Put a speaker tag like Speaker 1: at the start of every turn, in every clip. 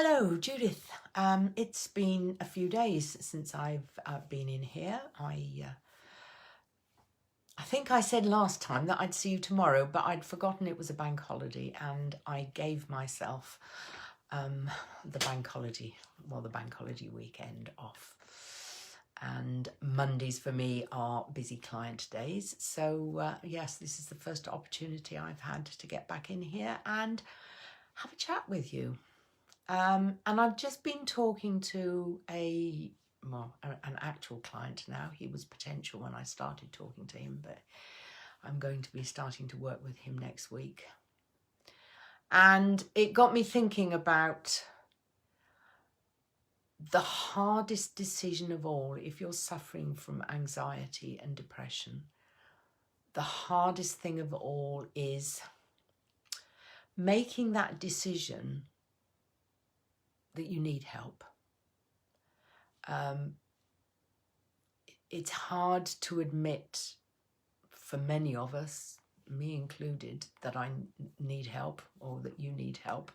Speaker 1: Hello, Judith. It's been a few days since I've been in here. I think I said last time that I'd see you tomorrow, but I'd forgotten it was a bank holiday, and I gave myself the bank holiday weekend off. And Mondays for me are busy client days. So yes, this is the first opportunity I've had to get back in here and have a chat with you. And I've just been talking to an actual client now. He was potential when I started talking to him, but I'm going to be starting to work with him next week. And it got me thinking about the hardest decision of all. If you're suffering from anxiety and depression, the hardest thing of all is making that decision that you need help. It's hard to admit for many of us, me included, that I need help or that you need help.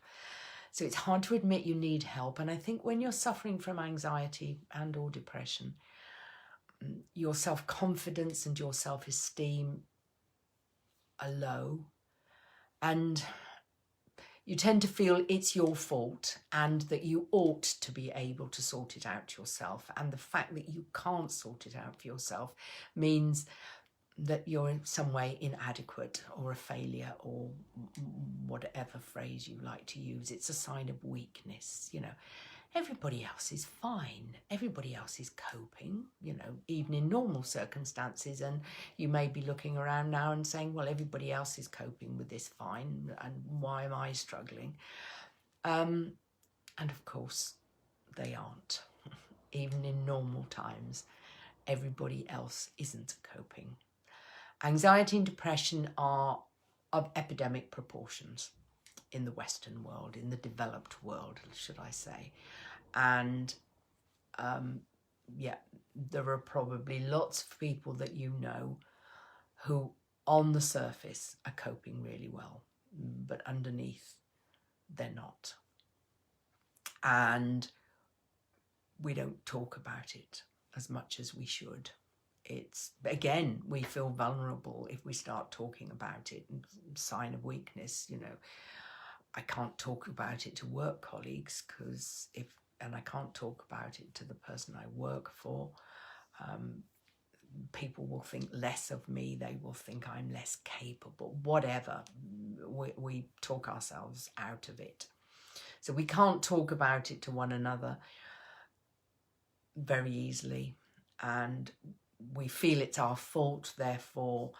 Speaker 1: So it's hard to admit you need help. And I think when you're suffering from anxiety and or depression, your self-confidence and your self-esteem are low, and you tend to feel it's your fault and that you ought to be able to sort it out yourself. And the fact that you can't sort it out for yourself means that you're in some way inadequate or a failure, or whatever phrase you like to use. It's a sign of weakness. Everybody else is fine. Everybody else is coping, even in normal circumstances. And you may be looking around now and saying, well, everybody else is coping with this fine, and why am I struggling? And of course, they aren't. Even in normal times, everybody else isn't coping. Anxiety and depression are of epidemic proportions in the Western world, in the developed world, should I say. And there are probably lots of people that you know who on the surface are coping really well, but underneath they're not. And we don't talk about it as much as we should. It's, again, we feel vulnerable if we start talking about it, sign of weakness. I can't talk about it to work colleagues and I can't talk about it to the person I work for. People will think less of me. They will think I'm less capable, whatever. We talk ourselves out of it. So we can't talk about it to one another very easily. And we feel it's our fault, therefore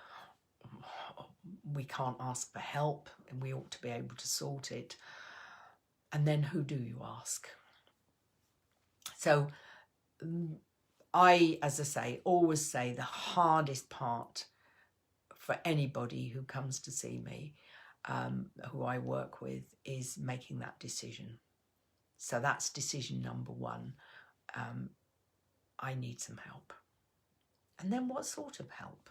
Speaker 1: we can't ask for help, and we ought to be able to sort it. And then who do you ask? So I, as I say, always say the hardest part for anybody who comes to see me, who I work with, is making that decision. So that's decision number one. I need some help. And then what sort of help?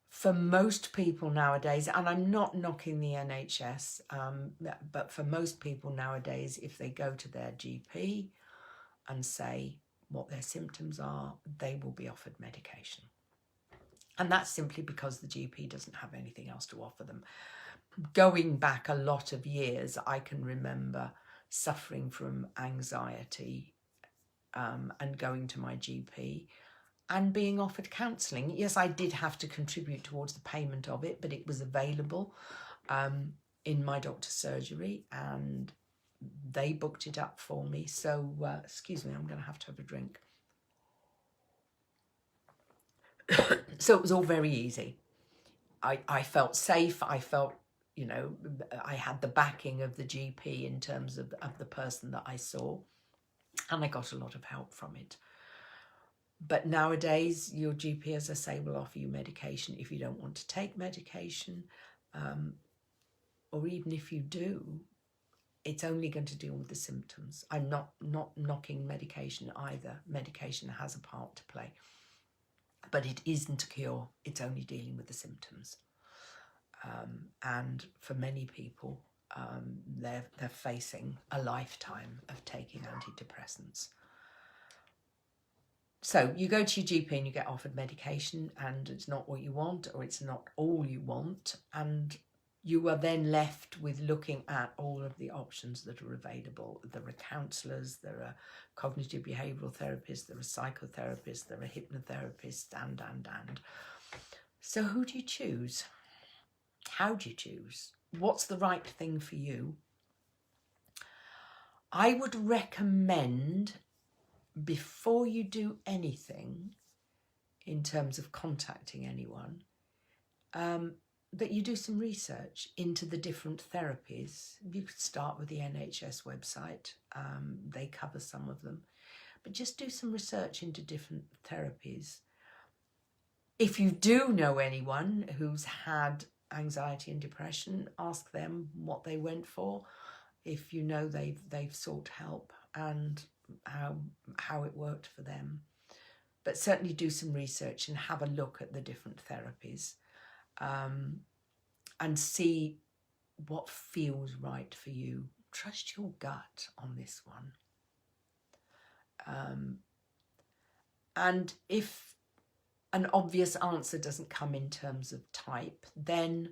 Speaker 1: For most people nowadays, and I'm not knocking the NHS, but for most people nowadays, if they go to their GP and say what their symptoms are, they will be offered medication. And that's simply because the GP doesn't have anything else to offer them. Going back a lot of years, I can remember suffering from anxiety and going to my GP and being offered counselling. Yes, I did have to contribute towards the payment of it, but it was available in my doctor's surgery, and they booked it up for me. So, excuse me, I'm going to have a drink. So it was all very easy. I felt safe. I felt, I had the backing of the GP in terms of the person that I saw, and I got a lot of help from it. But nowadays, your GP, as I say, will offer you medication if you don't want to take medication. Or even if you do, it's only going to deal with the symptoms. I'm not knocking medication either. Medication has a part to play. But it isn't a cure. It's only dealing with the symptoms. And for many people, they're facing a lifetime of taking antidepressants. So you go to your GP and you get offered medication, and it's not what you want, or it's not all you want, and you are then left with looking at all of the options that are available. There are counsellors, there are cognitive behavioural therapists, there are psychotherapists, there are hypnotherapists, and. So who do you choose? How do you choose? What's the right thing for you? I would recommend, before you do anything in terms of contacting anyone, that you do some research into the different therapies. You could start with the NHS website. They cover some of them. But just do some research into different therapies. If you do know anyone who's had anxiety and depression, ask them what they went for. If you know they've sought help and how it worked for them. But certainly do some research and have a look at the different therapies. And see what feels right for you. Trust your gut on this one. And if an obvious answer doesn't come in terms of type, then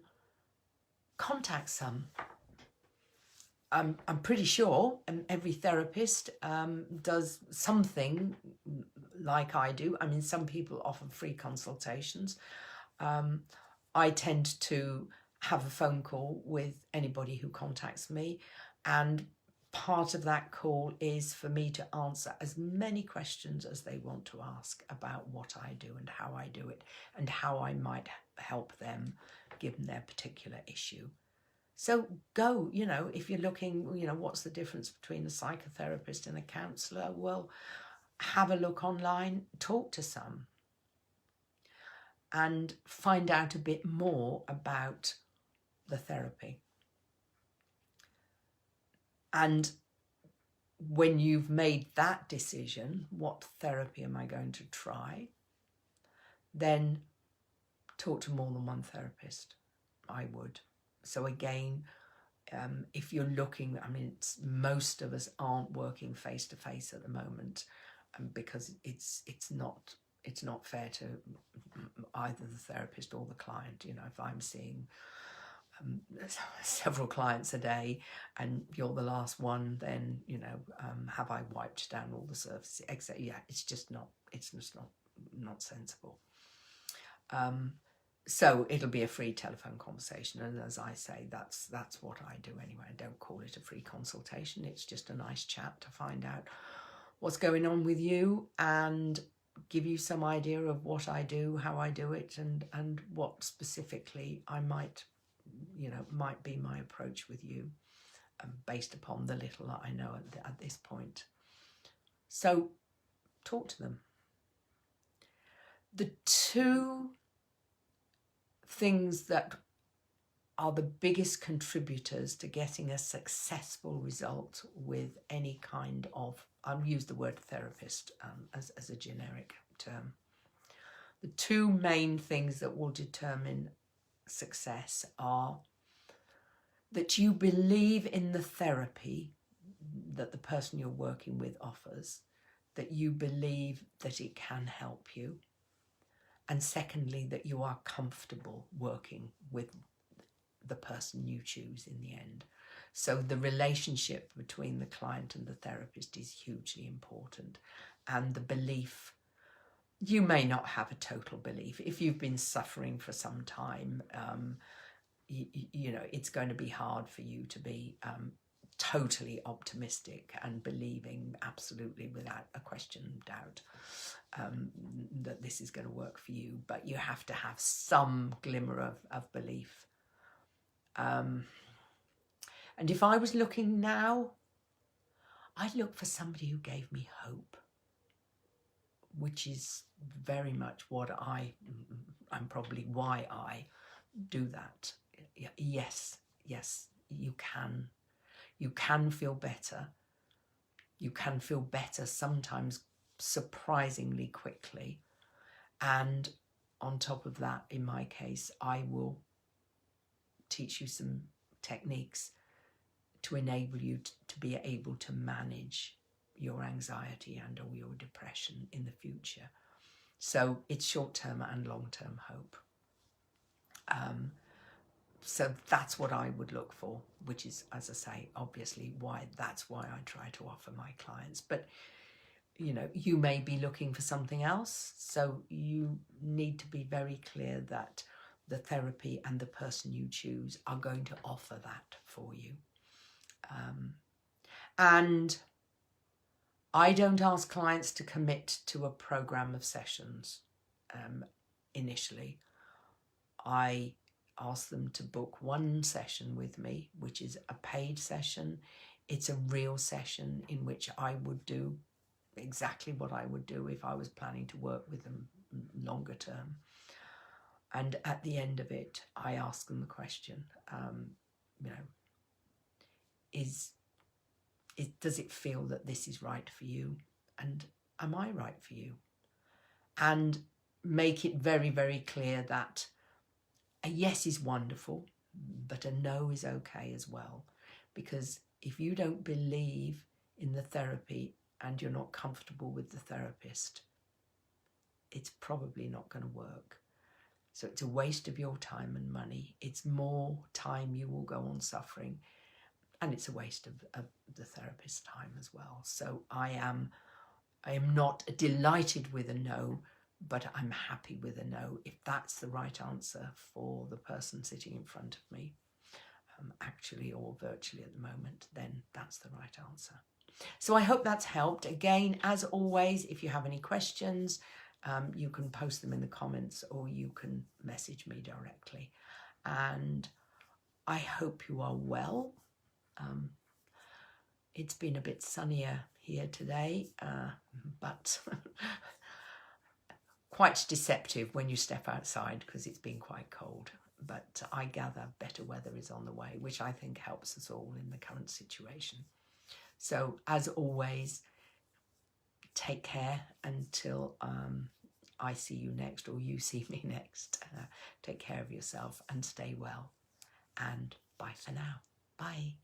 Speaker 1: contact some. I'm pretty sure every therapist does something like I do. I mean, some people offer free consultations. I tend to have a phone call with anybody who contacts me, and part of that call is for me to answer as many questions as they want to ask about what I do and how I do it and how I might help them given their particular issue. So go, if you're looking, what's the difference between a psychotherapist and a counsellor? Well, have a look online, talk to some, and find out a bit more about the therapy. And when you've made that decision, what therapy am I going to try? Then talk to more than one therapist, I would. So again, if you're looking, most of us aren't working face-to-face at the moment, because it's not fair to either the therapist or the client. If I'm seeing several clients a day and you're the last one, then have I wiped down all the surfaces, etc. Yeah, it's just not sensible. So it'll be a free telephone conversation, and as I say, that's what I do anyway. I don't call it a free consultation. It's just a nice chat to find out what's going on with you and give you some idea of what I do, how I do it, and what specifically I might be my approach with you, based upon the little that I know at this point. So talk to them. The two things that are the biggest contributors to getting a successful result with any kind of, I'll use the word therapist as a generic term. The two main things that will determine success are that you believe in the therapy that the person you're working with offers, that you believe that it can help you, and secondly, that you are comfortable working with the person you choose in the end. So the relationship between the client and the therapist is hugely important, and the belief. You may not have a total belief. If you've been suffering for some time, it's going to be hard for you to be totally optimistic and believing absolutely without a question of doubt that this is going to work for you. But you have to have some glimmer of belief. And if I was looking now, I'd look for somebody who gave me hope, which is very much what I'm probably why I do that. Yes, you can. You can feel better. You can feel better sometimes surprisingly quickly. And on top of that, in my case, I will teach you some techniques to enable you to be able to manage your anxiety and or your depression in the future. So it's short-term and long-term hope. So that's what I would look for, which is, as I say, obviously that's why I try to offer my clients. But, you know, you may be looking for something else. So you need to be very clear that the therapy and the person you choose are going to offer that for you. And I don't ask clients to commit to a program of sessions initially. I ask them to book one session with me, which is a paid session. It's a real session in which I would do exactly what I would do if I was planning to work with them longer term. And at the end of it, I ask them the question, you know, does it feel that this is right for you? And am I right for you? And make it very, very clear that a yes is wonderful, but a no is okay as well. Because if you don't believe in the therapy and you're not comfortable with the therapist, it's probably not going to work. So it's a waste of your time and money. It's more time you will go on suffering, and it's a waste of the therapist's time as well. So I am not delighted with a no, but I'm happy with a no if that's the right answer for the person sitting in front of me, actually or virtually at the moment, then that's the right answer. So I hope that's helped. Again, as always, if you have any questions, you can post them in the comments or you can message me directly. And I hope you are well. It's been a bit sunnier here today, but quite deceptive when you step outside because it's been quite cold. But I gather better weather is on the way, which I think helps us all in the current situation. So as always, take care until I see you next or you see me next. Take care of yourself and stay well. And bye for now. Bye.